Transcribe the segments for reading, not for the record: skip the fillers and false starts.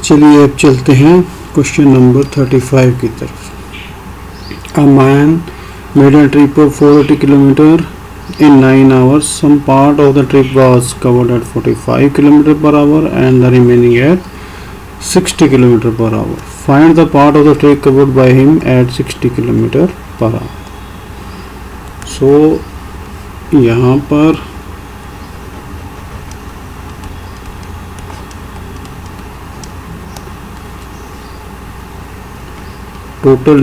चलिए अब चलते हैं क्वेश्चन नंबर 35 की तरफ। A man made a trip of 480 kilometre in 9 hours. Some part of the trip was covered at 45 km per hour and the remaining at 60 km per hour. Find the part of the trip covered by him at 60 km per hour. So यहाँ पर total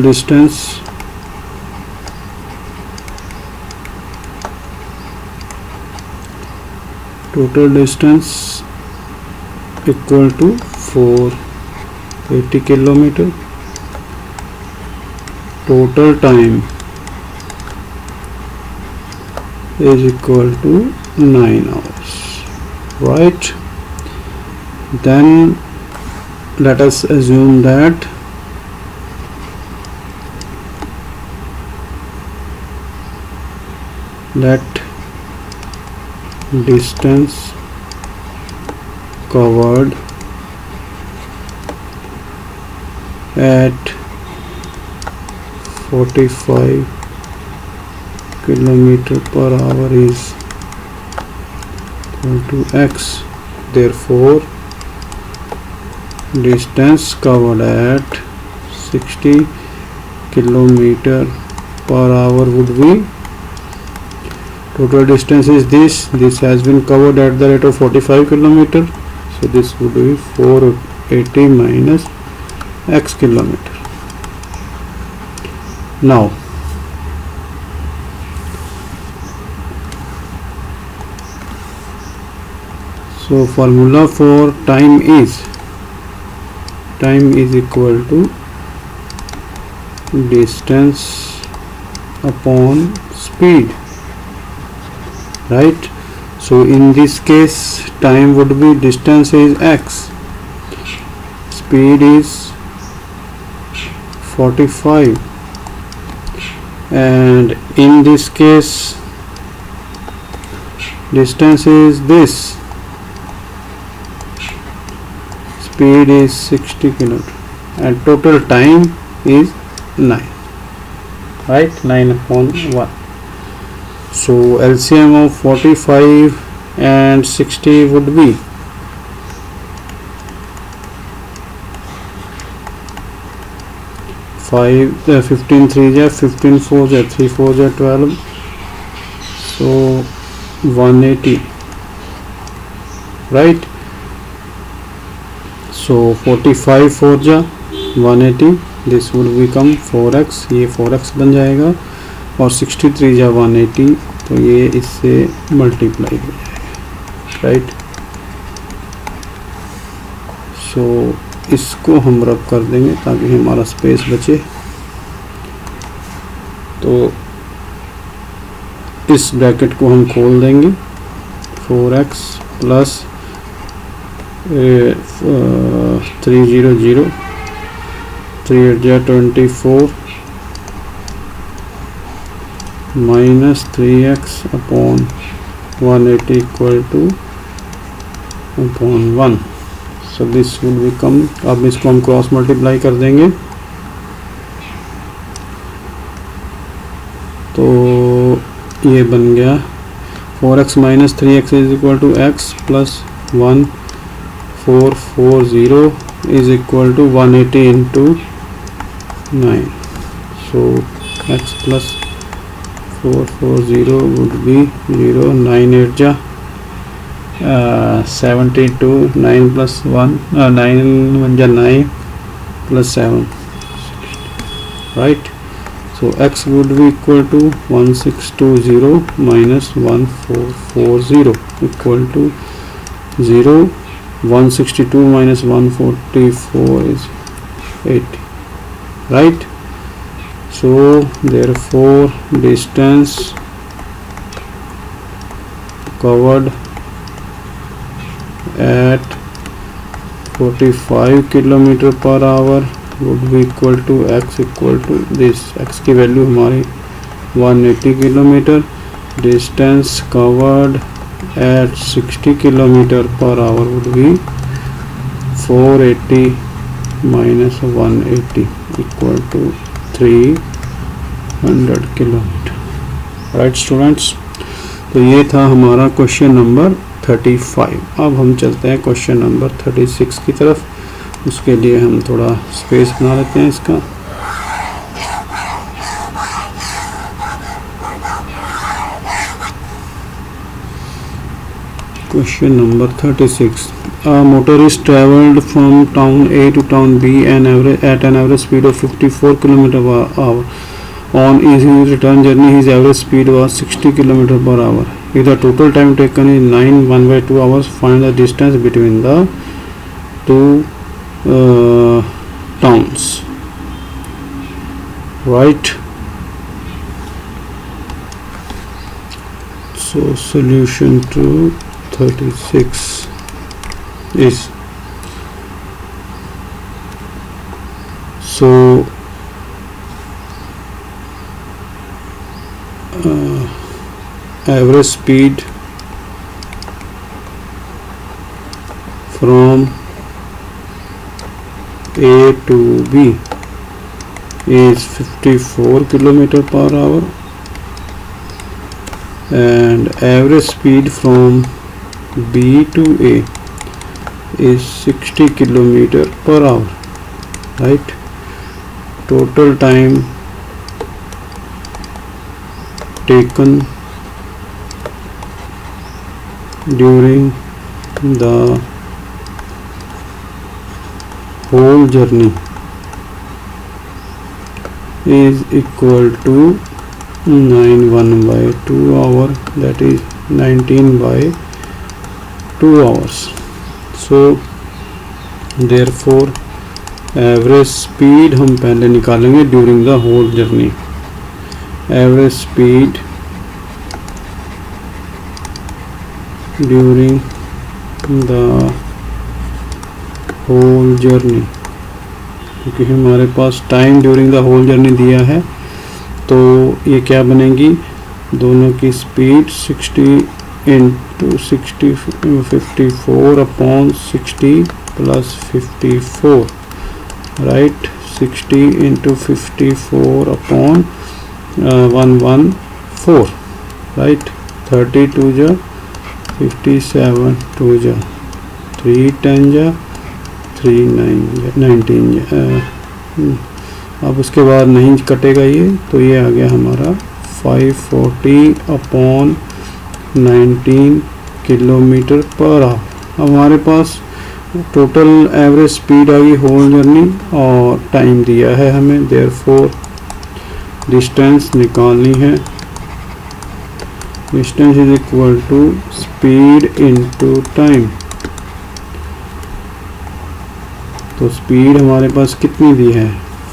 distance equal to 480 kilometer. Total time is equal to 9 hours, right? Then let us assume that distance covered at 45 km per hour is equal to x. Therefore distance covered at 60 km per hour would be, total distance is this has been covered at the rate of 45 km, so this would be 480 minus x kilometer. Now so formula for time is equal to distance upon speed, right? So in this case time would be, distance is x, speed is 45, and in this case distance is this, speed is 60 km, and total time is 9, right? 9 upon 1. So LCM of 45 and 60 would be 15 3 ja 15 4 ja 3 4 ja 12, so 180, right? So 45 4 ja 180, this would become 4x, ये 4x बन जाएगा, और 63 जा 180, तो ये इससे multiply हो जाएगा, राइट? सो इसको हम रब कर देंगे ताकि हमारा स्पेस बचे। तो इस ब्रैकेट को हम खोल देंगे, 4x प्लस 300 3 जा 24 minus 3x upon 180 equal to upon 1. So this would become, अब इसको हम क्रॉस मल्टीप्लाई कर देंगे, तो ये बन गया 4x minus 3x is equal to x plus 1440 is equal to 180 into 9. So x plus 440 would be 0, 9 8 ja 72, 9 plus 1 9 1 ja 9 plus 7, right? So x would be equal to 1620 minus 1440 equal to 0. 162 minus 144 is 80, right? So therefore distance covered at 45 km per hour would be equal to x equal to this, x की value हमारी 180 km, distance covered at 60 km per hour would be 480 minus 180 equal to 300 kilometre. Right students, तो ये था हमारा question number 35। अब हम चलते हैं क्वेश्चन नंबर 36 की तरफ। उसके लिए हम थोड़ा स्पेस बना लेते हैं इसका। Question number 36. A motorist traveled from town A to town B at an average speed of 54 km/h. On his return journey, his average speed was 60 km/h. If the total time taken is 1/2 hours, find the distance between the two towns. Right. So solution to 36 is, so average speed from A to B is 54 km/h and average speed from B to A is 60 km/h. Right. Total time taken during the whole journey is equal to 9/2 hour, that is 19/2 hours. So therefore average speed हम पहले निकालेंगे during the whole journey. Average speed during the whole journey, क्योंकि हमारे पास time during the whole journey दिया है, तो ये क्या बनेगी, दोनों की speed 60 into 60 54/60 plus 54, right. 60 into 54/114, right. 32 जा 57, 2 जा 3, 10 जा 3, 9 जा 19 जा। अब उसके बाद नहीं कटेगा ये, तो ये आ गया हमारा 540/19 km/h। अब हमारे पास टोटल एवरेज स्पीड आ गई होल जर्नी और टाइम दिया है हमें, देयरफॉर डिस्टेंस निकालनी है। Distance is equal to speed into time. तो स्पीड हमारे पास कितनी दी है,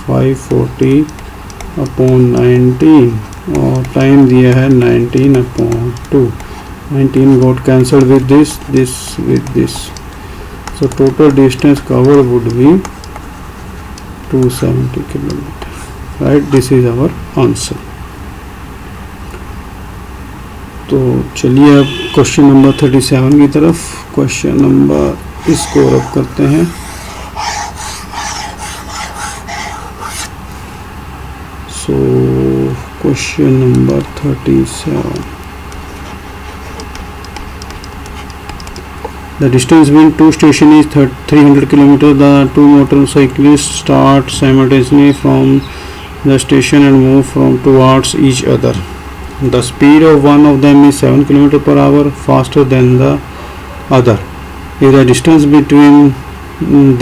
540/19 और टाइम दिया है 19/2। 19 got cancelled with this with this, so total distance covered would be 270 km, right? This is our answer. तो चलिए अब क्वेश्चन नंबर 37 की तरफ। क्वेश्चन नंबर इसको रब करते हैं। So question number 37. The distance between two stations is 300 km. The two motorcyclists start simultaneously from the station and move towards each other. The speed of one of them is 7 km/h faster than the other. If the distance between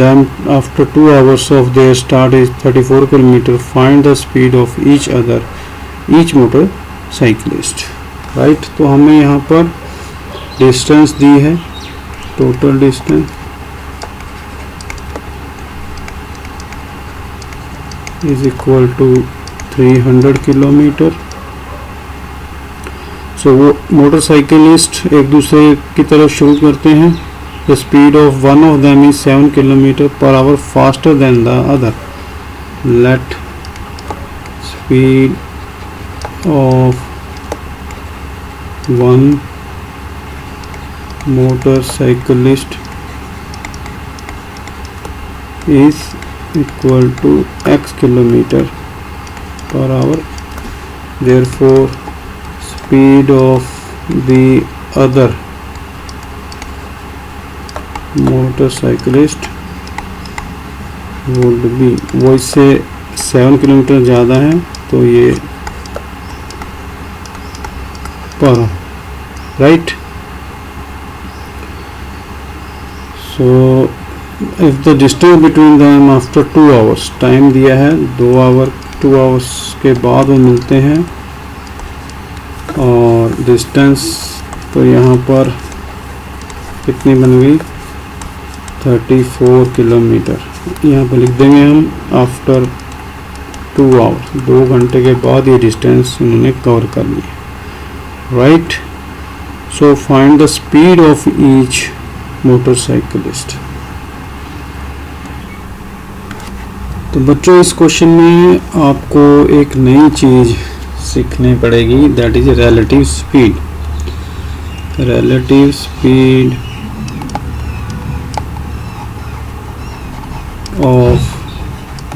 them after 2 hours of their start is 34 km, find the speed of each motorcyclist. Right. तो हमें यहाँ पर distance दी है, total distance is equal to 300 kilometre. So वो motorcyclist एक दूसरे की तरफ शुरू करते हैं। The speed of one of them is 7 km/h faster than the other. Let speed of one motorcyclist is equal to x kilometer per hour. Therefore, speed of the other motorcyclist would be, वो इससे 7 kilometre ज़्यादा है, तो ये पर right. So if the distance between them after 2 hours, time दिया है 2 hours के बाद वो मिलते हैं, और डिस्टेंस तो यहाँ पर कितनी बन गई 34 किलोमीटर. यहाँ पर लिख देंगे हम आफ्टर 2 आवर्स, 2 घंटे के बाद ये डिस्टेंस उन्होंने कवर कर लिया. Right. So find the speed of each motorcyclist. तो बच्चों इस क्वेश्चन में आपको एक नई चीज़ सीखनी पड़ेगी, that is relative speed. Relative speed of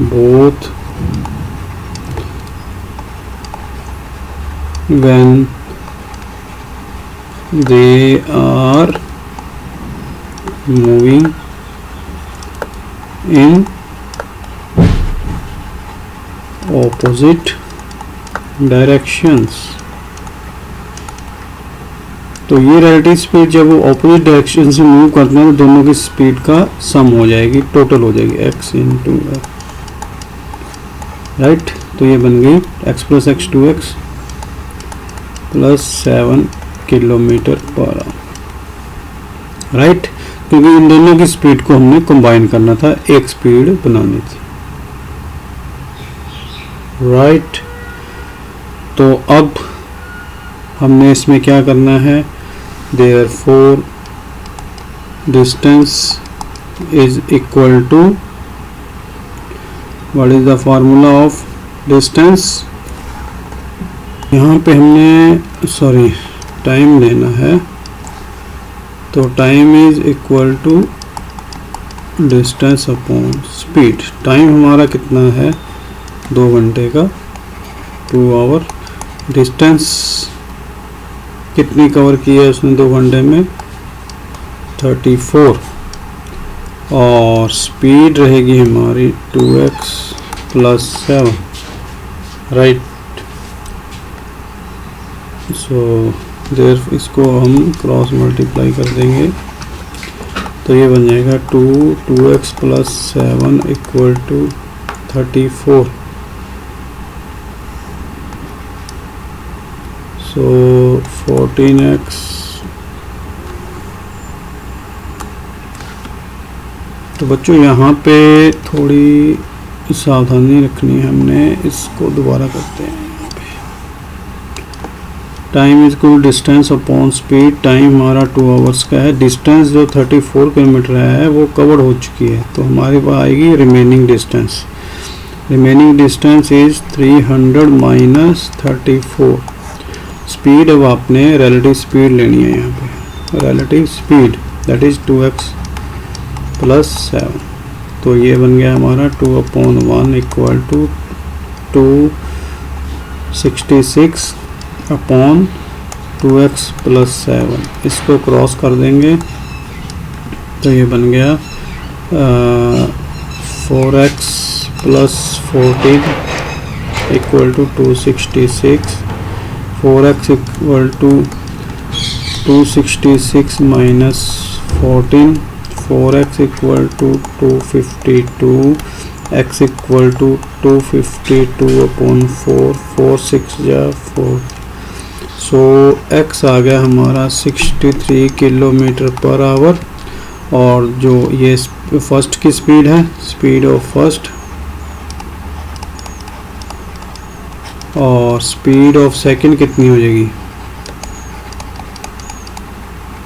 both when they are moving in opposite directions. तो ये रिलेटिव स्पीड जब वो ऑपोजिट डायरेक्शन से मूव करते हैं तो दोनों की स्पीड का सम हो जाएगी, टोटल हो जाएगी x इंटू f. राइट. तो ये बन गई x plus x 2x plus 7 kilometre per hour. Right. क्योंकि इन दोनों की स्पीड को हमने कंबाइन करना था, एक स्पीड बनानी थी. राइट. तो अब हमने इसमें क्या करना है, therefore distance is equal to, what is the formula of distance. यहाँ पे हमने टाइम लेना है, तो time is equal to distance upon speed. Time हमारा कितना है 2 घंटे का, 2 आवर. डिस्टेंस कितनी कवर की है उसने 2 घंटे में 34, और स्पीड रहेगी हमारी 2x प्लस 7. राइट. सो देर इसको हम क्रॉस मल्टीप्लाई कर देंगे, तो ये बन जाएगा 2x plus 7 equal to 34. So 14x तो बच्चों यहाँ पे थोड़ी सावधानी रखनी है हमने. इसको दोबारा करते हैं. Time is equal distance upon speed. Time हमारा 2 आवर्स का है, डिस्टेंस जो 34 किलोमीटर है वो कवर हो चुकी है, तो हमारे पास आएगी remaining distance. Remaining distance is 300 minus 34. Speed अब आपने रिलेटिव स्पीड लेनी है. यहाँ पे relative speed that is 2x plus 7. तो ये बन गया हमारा 2/1 equal to 266 upon 2x plus 7. इसको क्रॉस कर देंगे तो ये बन गया 4x plus 14 equal to 266. 4x equal to 266 minus 14. 4x equal to 252. x equal to 252 upon 4. 4 6 जा 4. सो x आ गया हमारा 63 किलोमीटर पर आवर. और जो ये फर्स्ट की स्पीड है, स्पीड ऑफ फर्स्ट, और स्पीड ऑफ सेकंड कितनी हो जाएगी,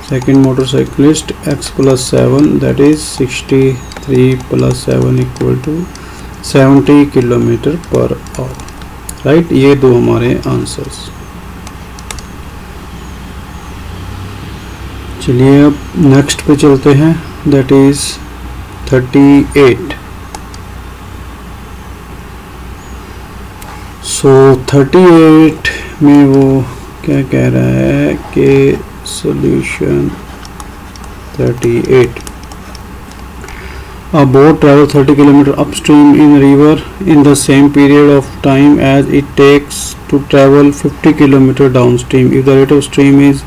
second motorcyclist x plus 7 that is 63 plus 7 equal to 70 kilometre per hour. Right. ये दो हमारे आंसर्स. चलिए अब नेक्स्ट पे चलते हैं, दैट इज 38. सो 38 में वो क्या कह रहा है कि solution 38 A boat travels 30 km upstream in a river in the same period of time as it takes to travel 50 km downstream. If the rate of stream is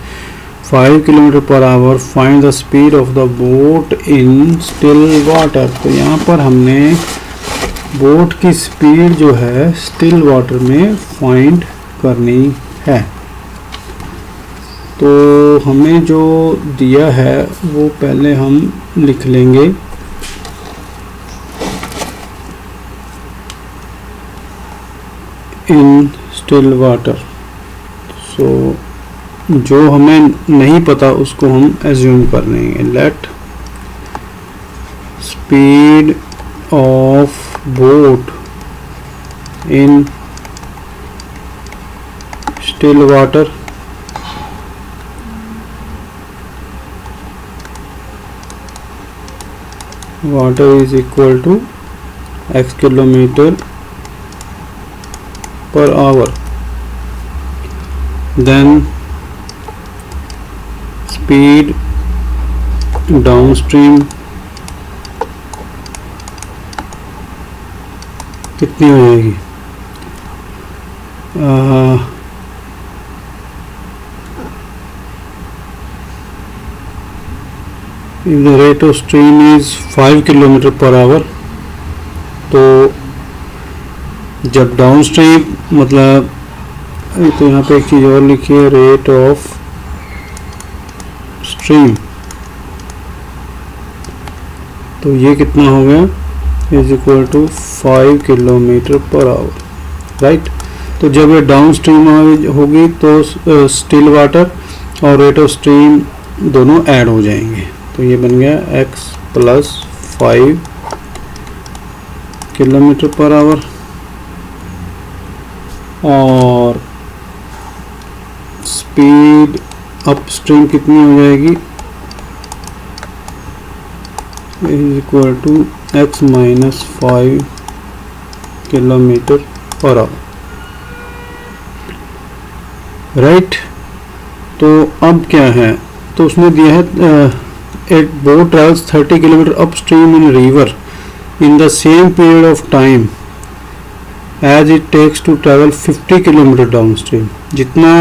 5 km per hour, find the speed of the boat in still water. तो यहाँ पर हमने boat की speed जो है still water में find करनी है। तो हमें जो दिया है वो पहले हम लिख लेंगे। इन स्टिल वाटर। सो जो हमें नहीं पता उसको हम एज्यूम कर लेंगे। Let speed of boat in still water is equal to x kilometre per hour. Then speed downstream कितनी हो जाएगी? If the rate of stream is 5 km per hour, तो जब डाउन स्ट्रीम मतलब तो यहाँ पे एक चीज़ और लिखी है, रेट ऑफ स्ट्रीम, तो ये कितना हो गया is equal to 5 kilometre per hour, right. तो जब ये डाउन स्ट्रीम होगी तो स्टिल वाटर और रेट ऑफ स्ट्रीम दोनों ऐड हो जाएंगे, तो ये बन गया x plus 5 kilometre per hour. और स्पीड अपस्ट्रीम कितनी हो जाएगी is equal to x minus 5 kilometre per hour, right. तो अब क्या है, तो उसने दिया है एक boat travels 30 kilometre upstream in river in the same period of time as it takes to travel 50 kilometre downstream. जितना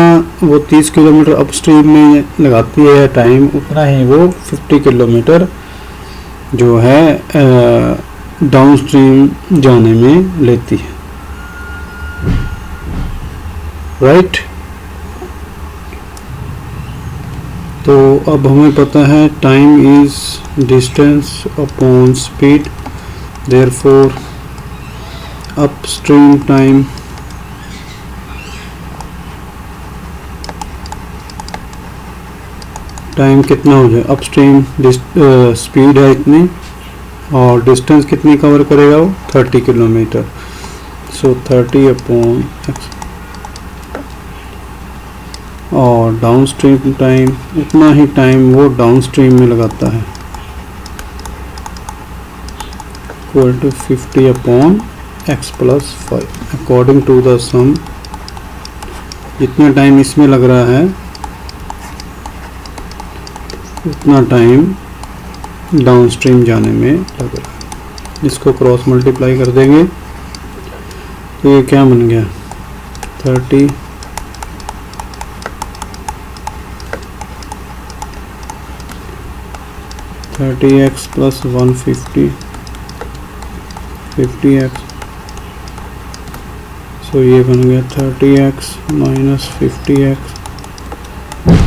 वो 30 किलोमीटर अपस्ट्रीम में लगाती है टाइम, उतना ही वो 50 किलोमीटर जो है डाउन स्ट्रीम जाने में लेती है, राइट। तो अब हमें पता है time is distance upon speed, therefore upstream time कितना हो जाए, अपस्ट्रीम स्पीड है इतनी और डिस्टेंस कितनी कवर करेगा वो 30 किलोमीटर, सो 30 अपॉन x, और डाउन स्ट्रीम टाइम उतना ही टाइम वो डाउन स्ट्रीम में लगाता है, equal to 50 upon x plus 5 according to the sum. जितना टाइम इसमें लग रहा है उतना टाइम डाउन स्ट्रीम जाने में लग रहा है। इसको क्रॉस मल्टीप्लाई कर देंगे तो ये क्या बन गया 30 30x प्लस 150 50x, सो ये बन गया 30x minus 50x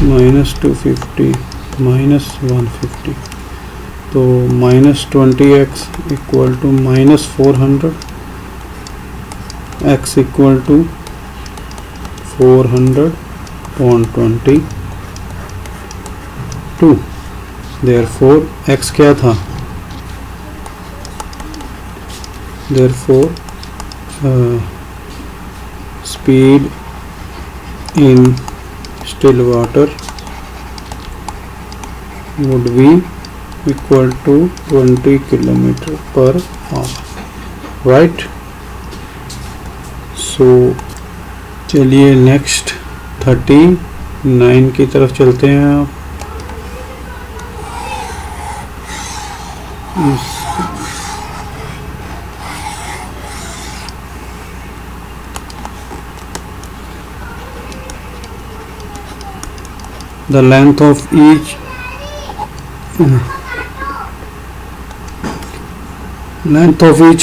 minus 250 minus 150, तो minus 20x equal to minus 400, x equal to 400.22, therefore x क्या था, therefore speed in still water would be equal to 20 kilometer per hour, right? So चलिए next 39 की तरफ चलते हैं आप। The length of each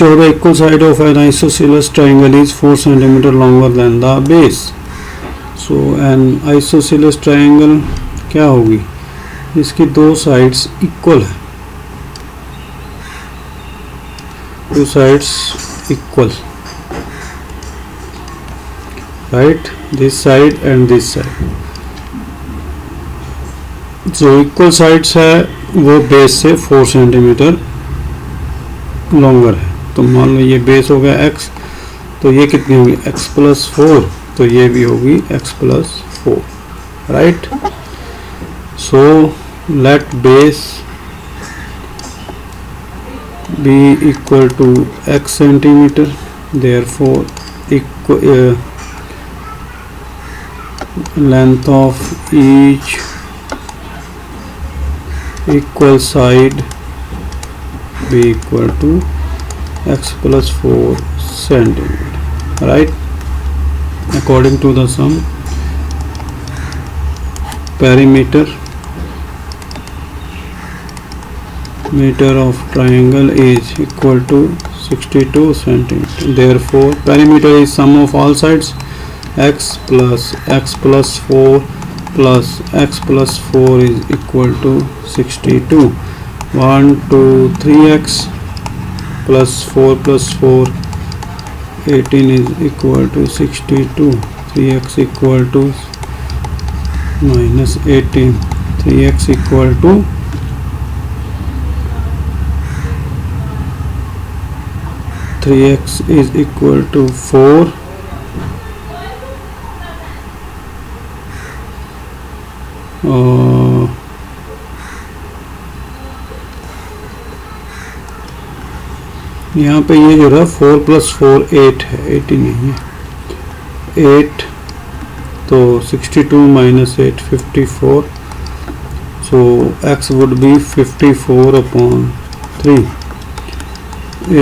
of the equal side of an isosceles triangle is 4 cm longer than the base. So an isosceles triangle क्या होगी, इसकी दो साइड्स इक्वल है, two sides equal, right, this side and this side. जो equal sides है वो base से 4 centimetre longer है। तो मान लो ये बेस हो गया x, तो ये कितनी होगी x प्लस 4, तो ये भी होगी x plus 4, right. So let base B equal to x centimetre, therefore length of each equal side be equal to x plus 4 centimeter, right, according to the sum. Perimeter meter of triangle is equal to 62 centimeter. Therefore perimeter is sum of all sides, x plus 4 plus x plus 4 is equal to 62. 1 2 3x plus 4 plus 4 18 is equal to 62. 3x equal to minus 18. 3x equal to 3x is equal to 4. यहाँ पे ये जो रहा 4 plus 4 8 है, 80 नहीं है 8, तो 62 minus 8 54, so x would be 54 upon 3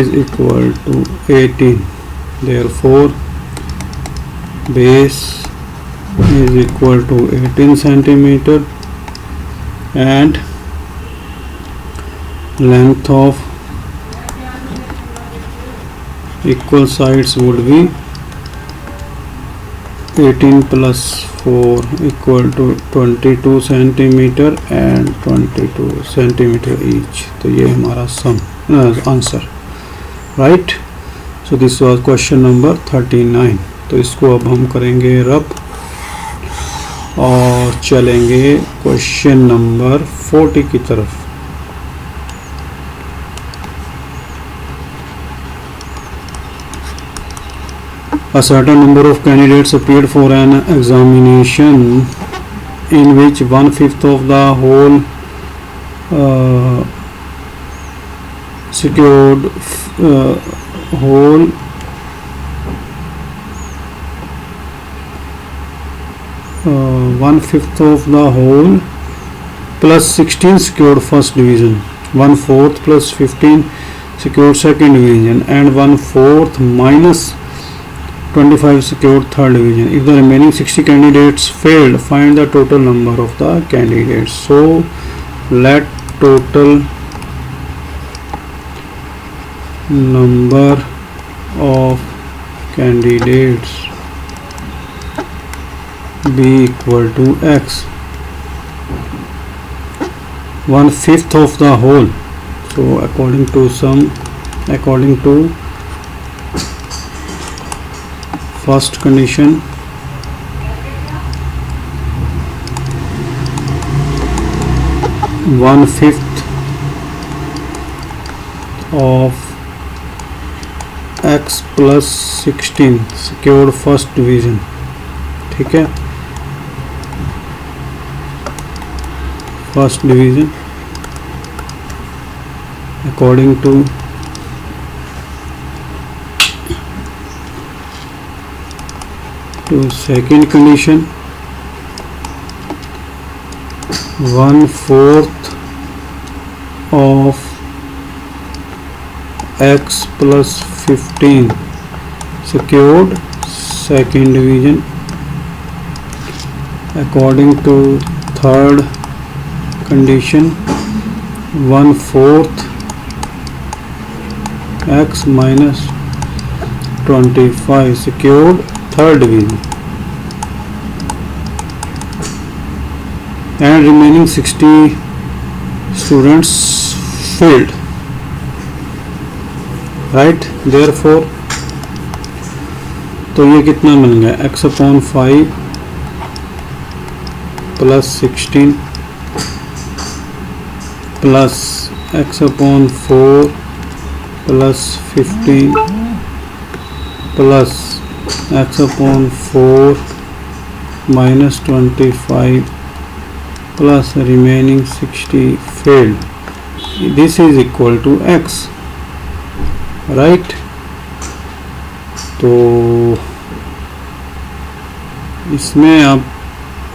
is equal to 18. Therefore base is equal to 18 centimeter and length of equal sides would be 18 plus 4 equal to 22 centimeter and 22 centimeter each. तो ये हमारा sum answer, right. So this was question number 39. तो इसको अब हम करेंगे रब और चलेंगे क्वेश्चन नंबर 40 की तरफ। A certain number of candidates appeared for an examination in which 1/5 of the whole secured whole 1/5 of the whole plus 16 secured first division, 1/4 plus 15 secured second division, and 1/4 minus 25 secured third division. If the remaining 60 candidates failed, find the total number of the candidates. So let total number of candidates be equal to x, 1/5 of the whole. So according to first condition, 1/5 of x plus 16 secured first division, ठीक है, first division according to to second condition, 1/4 of x plus 15 secured second division. According to third condition, 1/4 x minus 25 secured third division, and remaining 60 students failed. Right, therefore तो ये कितना बन गया, x/5 plus 16 plus x/4 plus 15 plus x/4 minus 25 plus remaining 60 failed. This is equal to x, right? तो इसमें अब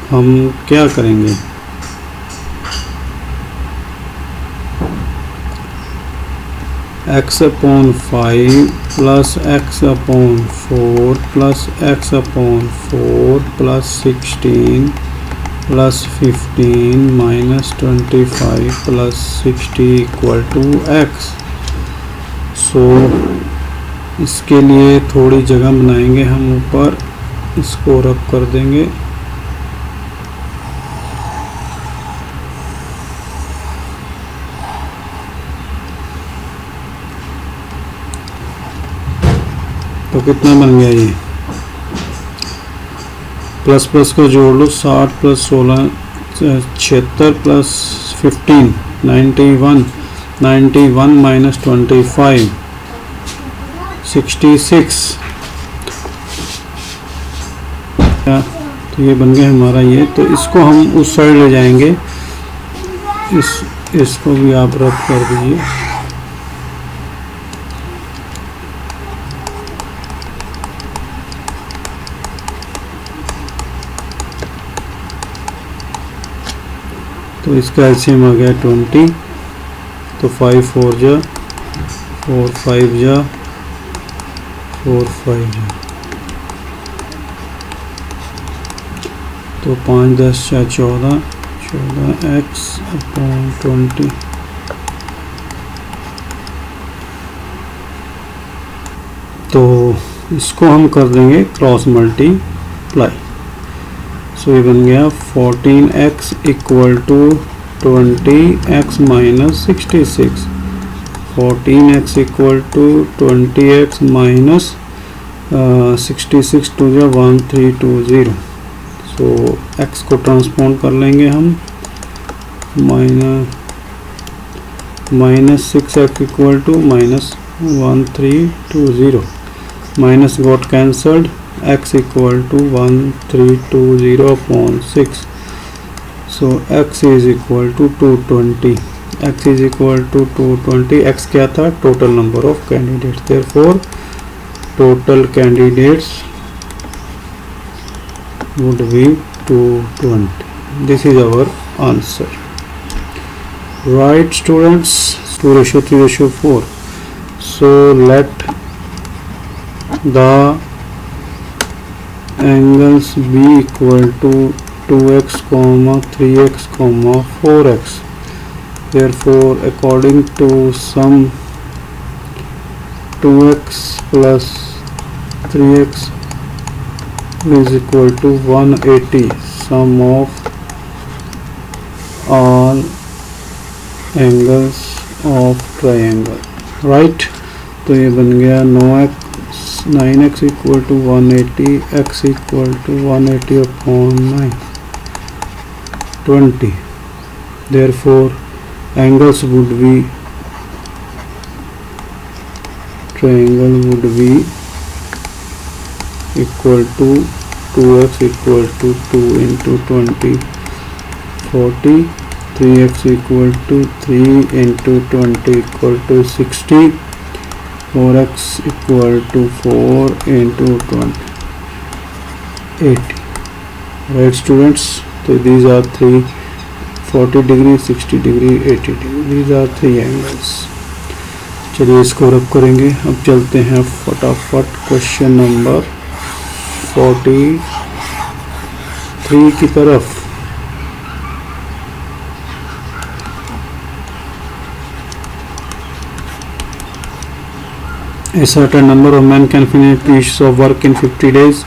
हम क्या करेंगे, x/5 plus x/4 plus x/4 plus 16 plus 15 minus 25 plus 60 equal to x. So इसके लिए थोड़ी जगह बनाएंगे हम, ऊपर इसको रब कर देंगे. तो कितना बन गया ये, प्लस प्लस को जोड़ लो, 60 प्लस 16 76 प्लस 15 91 माइनस 25 66. तो ये बन गया हमारा ये. तो इसको हम उस साइड ले जाएंगे, इसको भी आप रब कर दीजिए. तो इसका एलसीएम आ गया 20. तो 5 4 जा 4 5 जा 4 5 जा, तो 5 10 14 x/20. तो इसको हम कर देंगे क्रॉस मल्टीप्लाई. सो ये बन गया 14x equal to 20x minus 66. 14x equal to 20x minus 66 to जो 1320. सो x को ट्रांसफॉर्म कर लेंगे हम, minus 6x equal to minus 1320. Minus got cancelled, x equal to 1320 upon 6. So x is equal to 220. x is equal to 220. x क्या था, total number of candidates. Therefore total candidates would be 220. This is our answer. Right students, 2:3:4. So let the angles be equal to 2x, 3x, 4x. Therefore according to sum 2x plus 3x is equal to 180, sum of all angles of triangle, right? तो ये बन गया 9x equal to 180, x equal to 180 upon 9, 20. Therefore angles would be, triangle would be equal to 2x equal to 2 into 20 40, 3x equal to 3 into 20 equal to 60, 4x equal to 4 into 20. 80. Right students, so these are 3 40 degree, 60 degree, 80 degree. These are 3 angles. चलिए इसको रब करेंगे. अब चलते हैं फटाफट question number 43 की तरफ. A certain number of men can finish a piece of work in 50 days.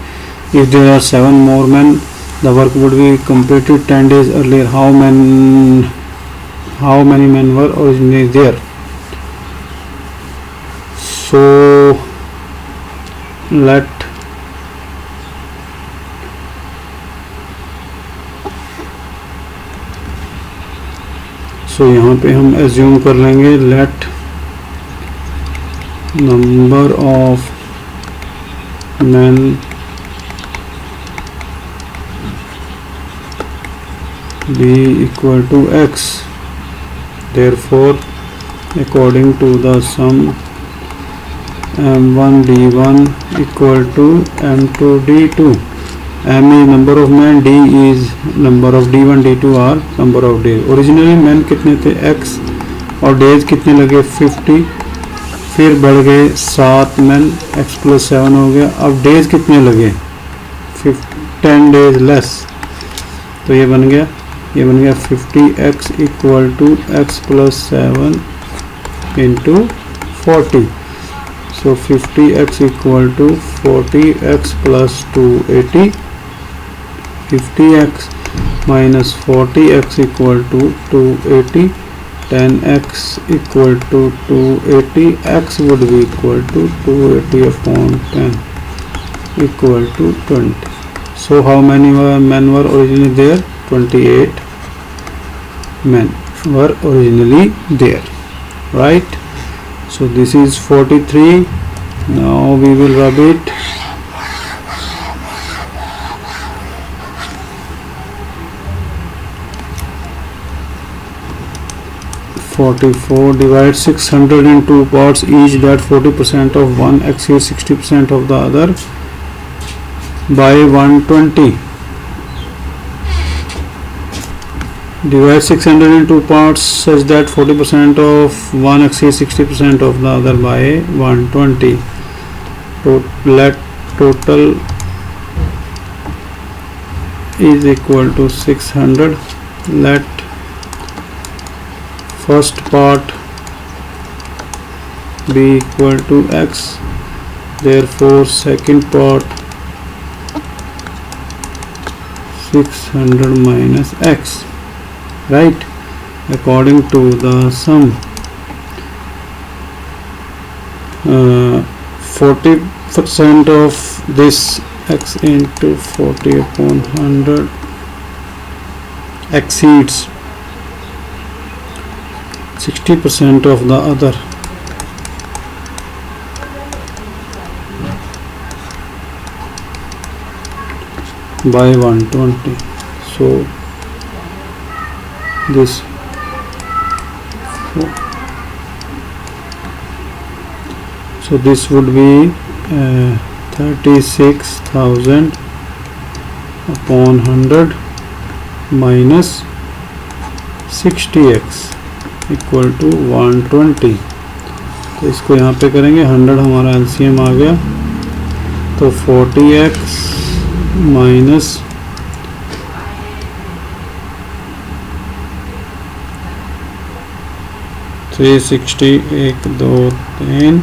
If there are 7 more men, the work would be completed 10 days earlier. How many men were originally there? So यहाँ पे हम assume कर लेंगे let number of men be equal to x. Therefore, according to the sum, m1 d1 equal to m2 d2. M is number of men, D is number of d1 d2 are number of days. Originally men कितने थे x और days कितने लगे 50, फिर बढ़ गए 7 men, x plus 7 हो गया. अब days कितने लगे 10 days less, तो ये बन गया 50x equal to x plus 7 into 40. So 50x equal to 40x plus 280. 50x minus 40x equal to 280. 10x equal to 280. X would be equal to 280 upon 10 equal to 20. So how many men were originally there? 28 men were originally there, right? So this is 43. Now we will rub it. 44. Divide 600 in 2 parts each that 40% of one exceeds 60% of the other by 120. Divide 600 in 2 parts such that 40% of one exceeds 60% of the other by 120. Let total is equal to 600. Let first part be equal to x. Therefore second part 600 minus x. Right, according to the sum, 40% of this x into 40 upon 100 exceeds 60% of the other by 120. So this would be 36,000 upon 100 minus 60x equal to 120. तो इसको यहाँ पे करेंगे, 100 हमारा LCM आ गया, तो 40x minus 360 1 2 3,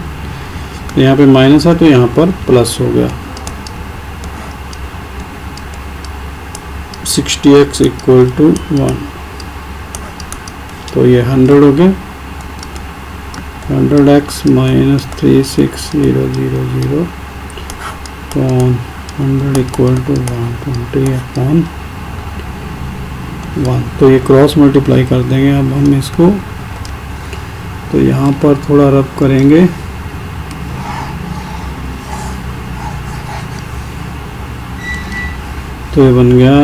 यहाँ पे माइनस है तो यहाँ पर प्लस हो गया. 60x इक्वल टू 1, तो ये 100 हो गया. 100x minus 36000 upon 100 equal to 120 upon 1. तो ये क्रॉस मल्टीप्लाई कर देंगे अब हम इसको, तो यहाँ पर थोड़ा रब करेंगे. तो ये बन गया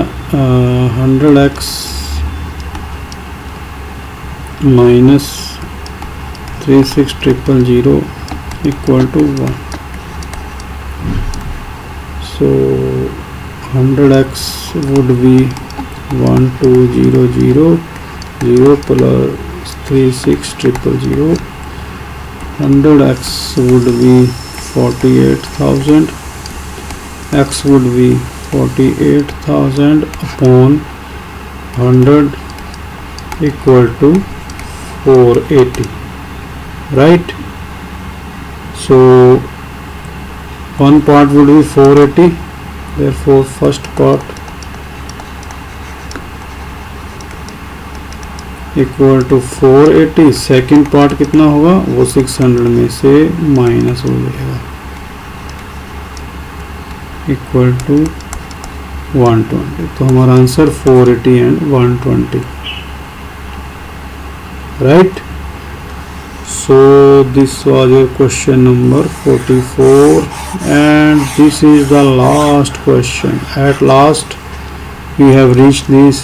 100x minus 36000 equal to 1. So 100x would be 1200 0 plus 36000. 100x would be 48,000. X would be 48,000 upon 100 equal to 480, right? So one part would be 480, therefore first part equal to 480. Second part कितना होगा वो 600 में से minus हो जाएगा equal to 120. तो हमारा answer 480 and 120, right. So this was your question number 44 and this is the last question. At last we have reached this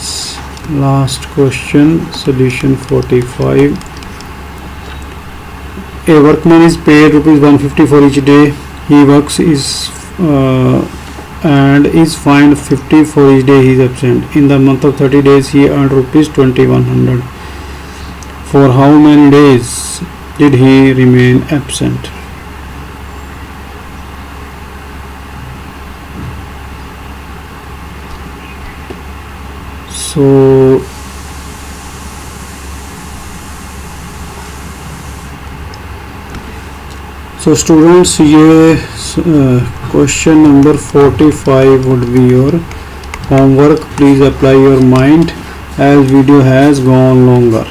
last question, solution 45. A workman is paid ₹150 for each day he works and is fined 50 for each day he is absent. In the month of 30 days he earned ₹2100. For how many days did he remain absent? So students, ये question number 45 would be your homework. Please apply your mind as video has gone longer.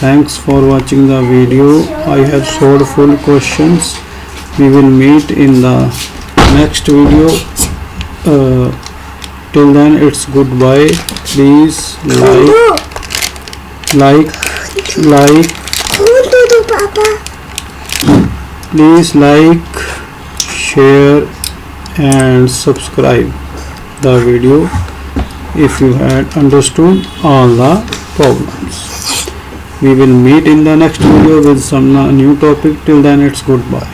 Thanks for watching the video. I have solved full questions. We will meet in the next video. Till then, it's goodbye. Please please like, share and subscribe the video if you had understood all the problems. We will meet in the next video with some new topic. Till then, it's goodbye.